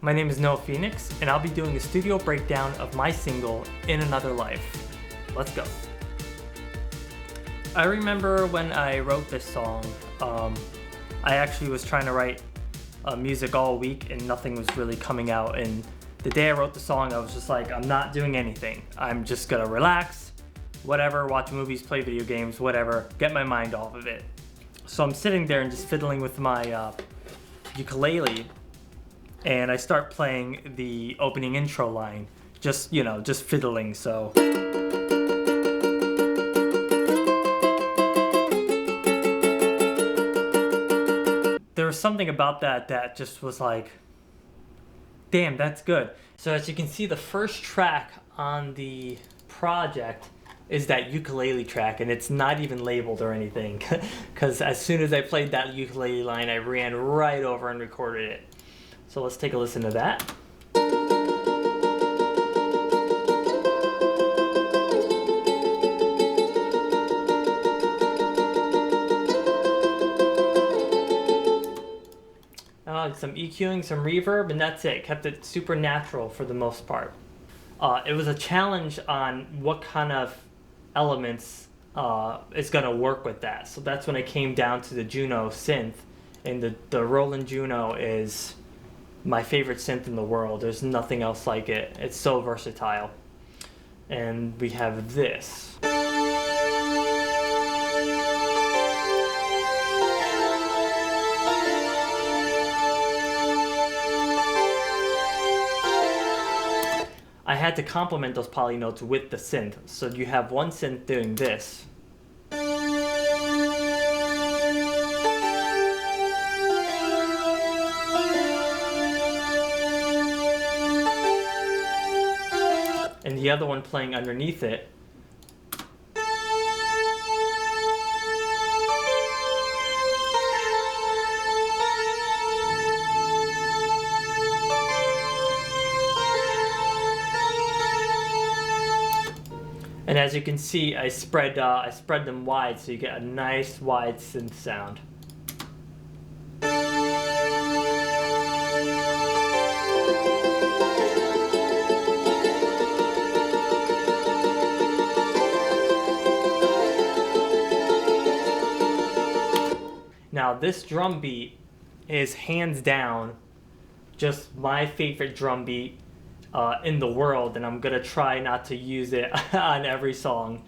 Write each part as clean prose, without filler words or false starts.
My name is Noah Phoenix, and I'll be doing a studio breakdown of my single, In Another Life. Let's go. I remember when I wrote this song, I actually was trying to write music all week and nothing was really coming out. And the day I wrote the song, I was just like, I'm not doing anything. I'm just gonna relax, whatever, watch movies, play video games, whatever, get my mind off of it. So I'm sitting there and just fiddling with my ukulele, and I start playing the opening intro line, just fiddling. So there was something about that just was like, damn, that's good. So as you can see, the first track on the project is that ukulele track, and it's not even labeled or anything, because as soon as I played that ukulele line, I ran right over and recorded it. So let's take a listen to that. Some EQing, some reverb, and that's it. Kept it super natural for the most part. It was a challenge on what kind of elements is going to work with that. So that's when I came down to the Juno synth, and the Roland Juno is my favorite synth in the world. There's nothing else like it. It's so versatile. And we have this. I had to complement those poly notes with the synth. So you have one synth doing this. And the other one playing underneath it. And as you can see, I spread them wide, so you get a nice wide synth sound. Now this drum beat is hands down just my favorite drum beat in the world, and I'm gonna try not to use it on every song.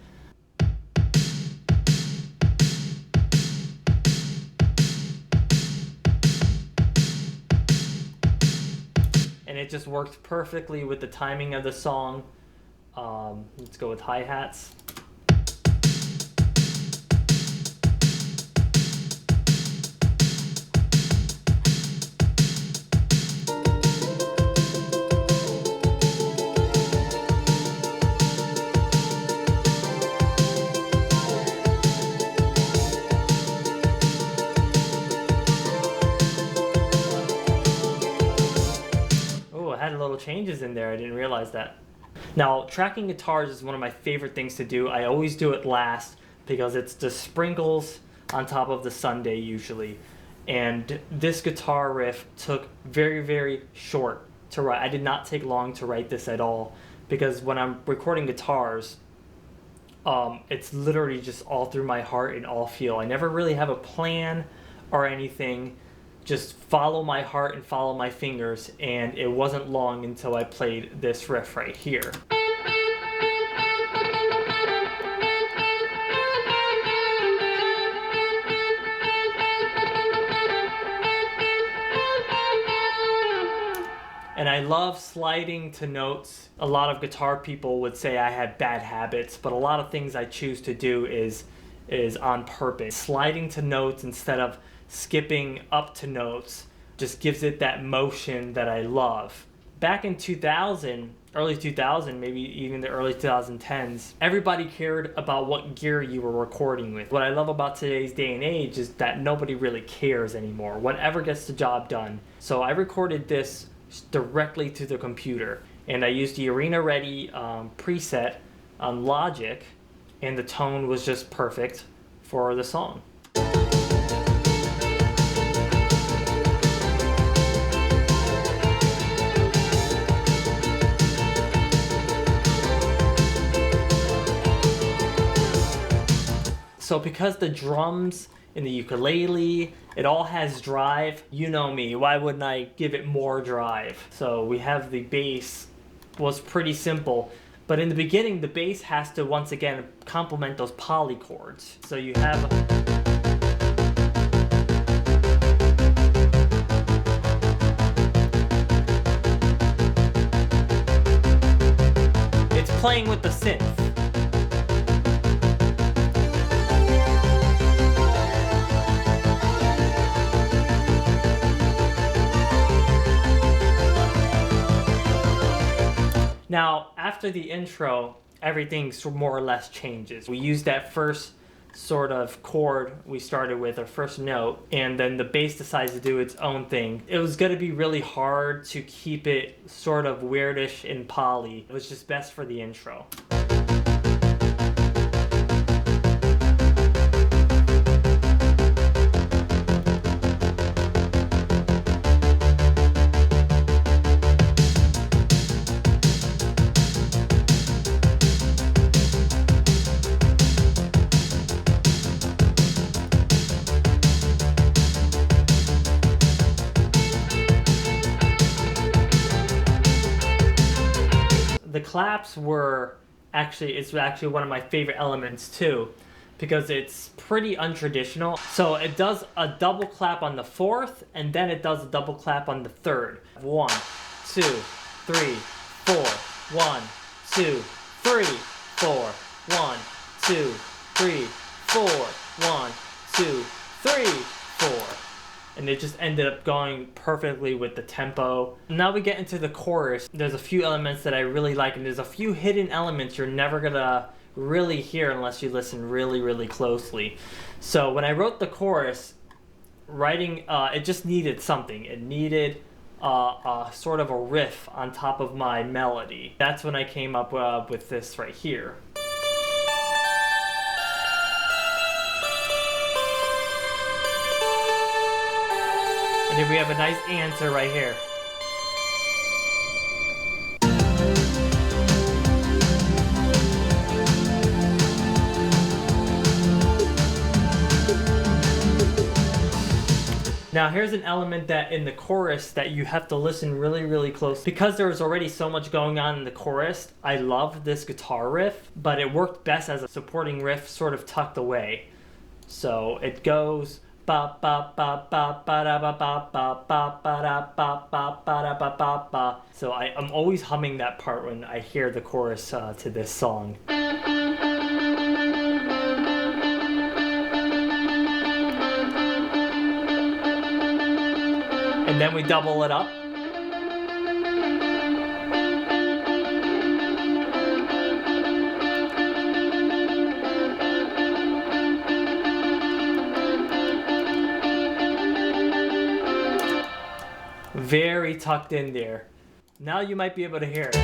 And it just worked perfectly with the timing of the song. Let's go with hi-hats. Had little changes in there. I didn't realize that. Now, tracking guitars is one of my favorite things to do. I always do it last because it's the sprinkles on top of the sundae usually. And this guitar riff took very, very short to write. I did not take long to write this at all, because when I'm recording guitars, it's literally just all through my heart and all feel. I never really have a plan or anything. Just follow my heart and follow my fingers, and it wasn't long until I played this riff right here. And I love sliding to notes. A lot of guitar people would say I had bad habits, but a lot of things I choose to do is on purpose. Sliding to notes instead of skipping up to notes just gives it that motion that I love. Back in 2000, early 2000, maybe even the early 2010s, everybody cared about what gear you were recording with. What I love about today's day and age is that nobody really cares anymore. Whatever gets the job done. So I recorded this directly to the computer, and I used the Arena Ready preset on Logic, and the tone was just perfect for the song. So because the drums and the ukulele, it all has drive, you know me, why wouldn't I give it more drive? So we have the bass was pretty simple, but in the beginning the bass has to once again complement those polychords. So you have it's playing with the synth. Now, after the intro, everything more or less changes. We use that first sort of chord we started with, our first note, and then the bass decides to do its own thing. It was going to be really hard to keep it sort of weirdish and poly. It was just best for the intro. The claps were it's actually one of my favorite elements too, because it's pretty untraditional. So it does a double clap on the fourth, and then it does a double clap on the third. 1, 2, 3, 4. 1, 2, 3, 4. 1, 2, 3, 4. 1, 2, 3, 4. And it just ended up going perfectly with the tempo. Now we get into the chorus. There's a few elements that I really like, and there's a few hidden elements you're never gonna really hear unless you listen really, really closely. So when I wrote the chorus, it just needed something. It needed sort of a riff on top of my melody. That's when I came up with this right here. And then we have a nice answer right here. Now here's an element that in the chorus that you have to listen really, really close. Because there was already so much going on in the chorus, I love this guitar riff, but it worked best as a supporting riff sort of tucked away. So it goes ba ba ba ba ba da ba ba ba ba ba da ba ba ba da ba ba ba. So I'm always humming that part when I hear the chorus to this song. And then we double it up. Very tucked in there. Now you might be able to hear it.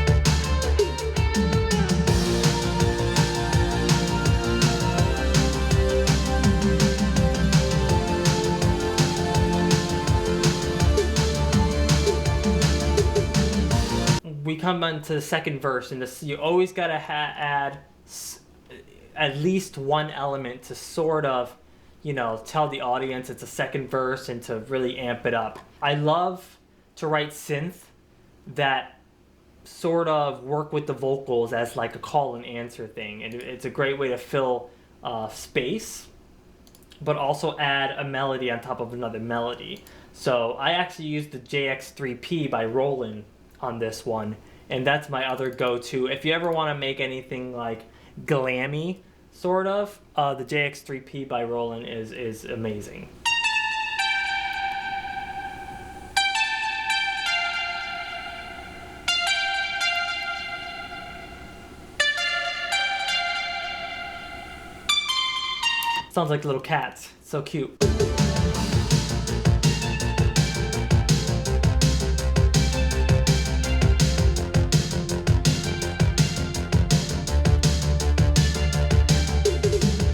We come into the second verse, and you always gotta add at least one element to sort of, tell the audience it's a second verse and to really amp it up. I love to write synth that sort of work with the vocals as like a call and answer thing, and it's a great way to fill space, but also add a melody on top of another melody. So I actually used the JX3P by Roland on this one, and that's my other go-to. If you ever want to make anything like glammy, sort of, the JX3P by Roland is amazing. Sounds like little cats. So cute.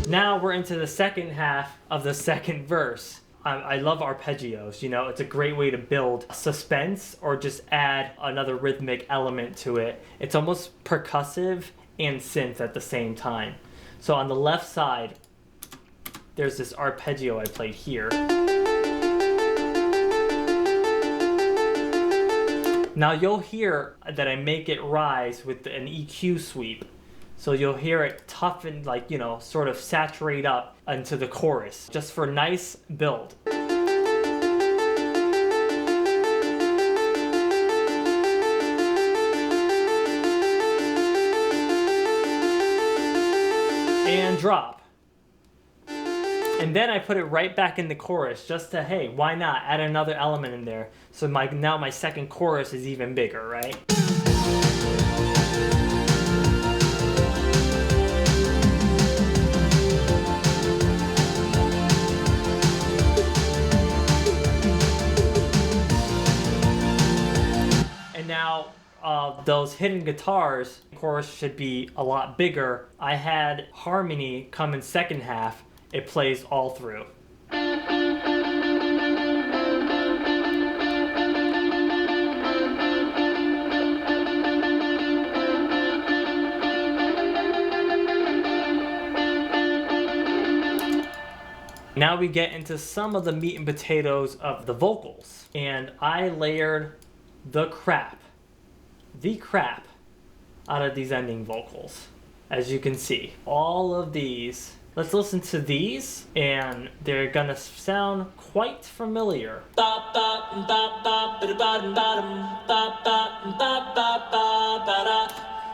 Now we're into the second half of the second verse. I love arpeggios, it's a great way to build suspense or just add another rhythmic element to it. It's almost percussive and synth at the same time. So on the left side, there's this arpeggio I played here. Now you'll hear that I make it rise with an EQ sweep. So you'll hear it toughen, like, you know, sort of saturate up into the chorus, just for a nice build. And drop. And then I put it right back in the chorus just to, hey, why not add another element in there? So now my second chorus is even bigger, right? And now those hidden guitars, of course, should be a lot bigger. I had Harmony come in second half. It plays all through. Now we get into some of the meat and potatoes of the vocals. And I layered the crap out of these ending vocals. As you can see, all of these. Let's listen to these, and they're gonna sound quite familiar.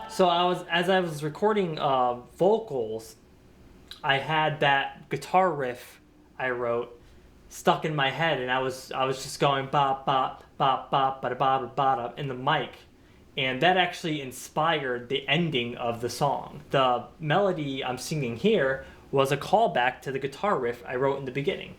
So as I was recording vocals, I had that guitar riff I wrote stuck in my head, and I was just going bop bop bop bop ba ba ba in the mic. And that actually inspired the ending of the song. The melody I'm singing here was a callback to the guitar riff I wrote in the beginning.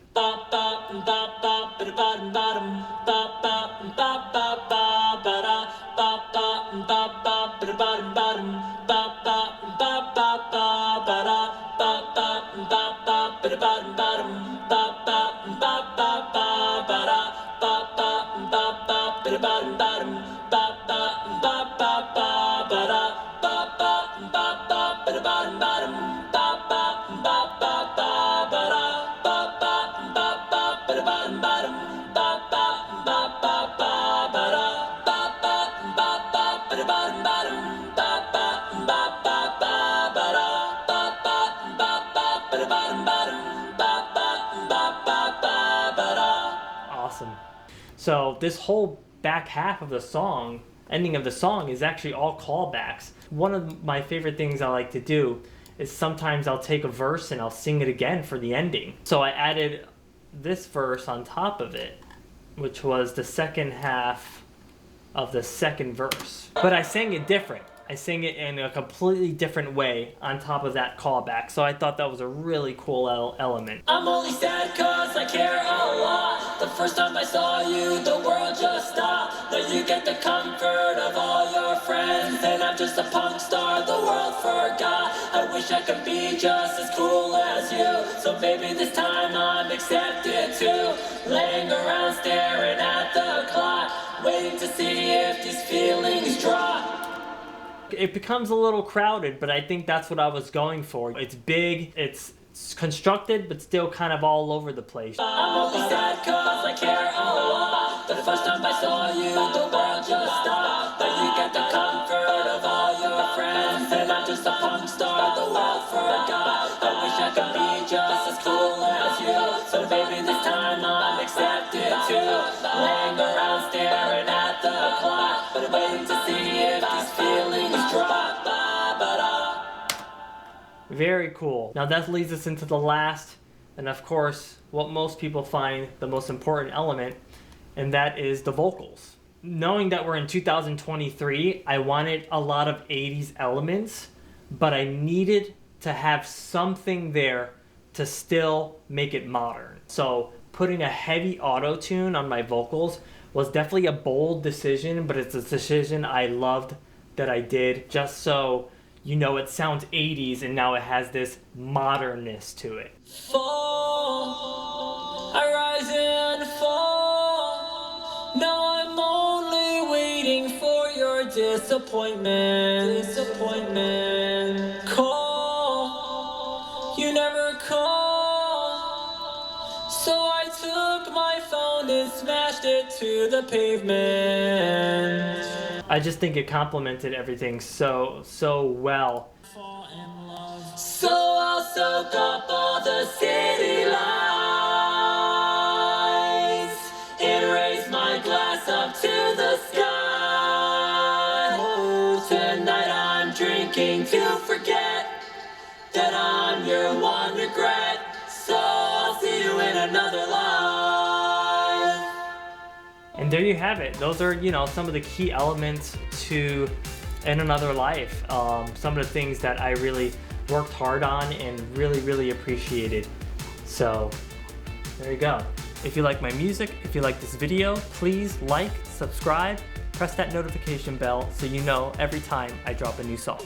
Awesome. So this whole back half of the song, ending of the song, is actually all callbacks. One of my favorite things I like to do is sometimes I'll take a verse and I'll sing it again for the ending. So I added this verse on top of it, which was the second half of the second verse. But I sang it different. I sang it in a completely different way on top of that callback. So I thought that was a really cool element. I'm only sad cause I care a lot. The first time I saw you, the world just stopped. Now you get the comfort of all your friends, and I'm just a punk star the world forgot. I wish I could be just as cool as you, so maybe this time I'm accepted too. Laying around staring at the clock, waiting to see if these feelings drop. It becomes a little crowded, but I think that's what I was going for. It's big, it's constructed, but still kind of all over the place. I'm only sad cause I care a lot. The first time I saw you, the world just stopped. But you get the comfort of all your friends, and I'm just a punk star the world forgot. I wish I could be just as cool as you, so maybe this time I'm accepted too. Laying around staring at the clock, but waiting to see if these feelings drop. Very cool. Now that leads us into the last, and of course, what most people find the most important element, and that is the vocals. Knowing that we're in 2023, I wanted a lot of 80s elements, but I needed to have something there to still make it modern. So putting a heavy auto-tune on my vocals was definitely a bold decision, but it's a decision I loved that I did, just so you know it sounds 80s and now it has this modernness to it. Fall, I rise and fall. Now I'm only waiting for your disappointment. Call, you never call. smashed it to the pavement. I just think it complemented everything so well. So I'll soak up all the city lights and raise my glass up to the sky. Oh, tonight I'm drinking to forget that I'm your one regret. So I'll see you in another life. And there you have it. Those are, some of the key elements to In Another Life. Some of the things that I really worked hard on and really appreciated. So there you go. If you like my music, if you like this video, please like, subscribe, press that notification bell so you know every time I drop a new song.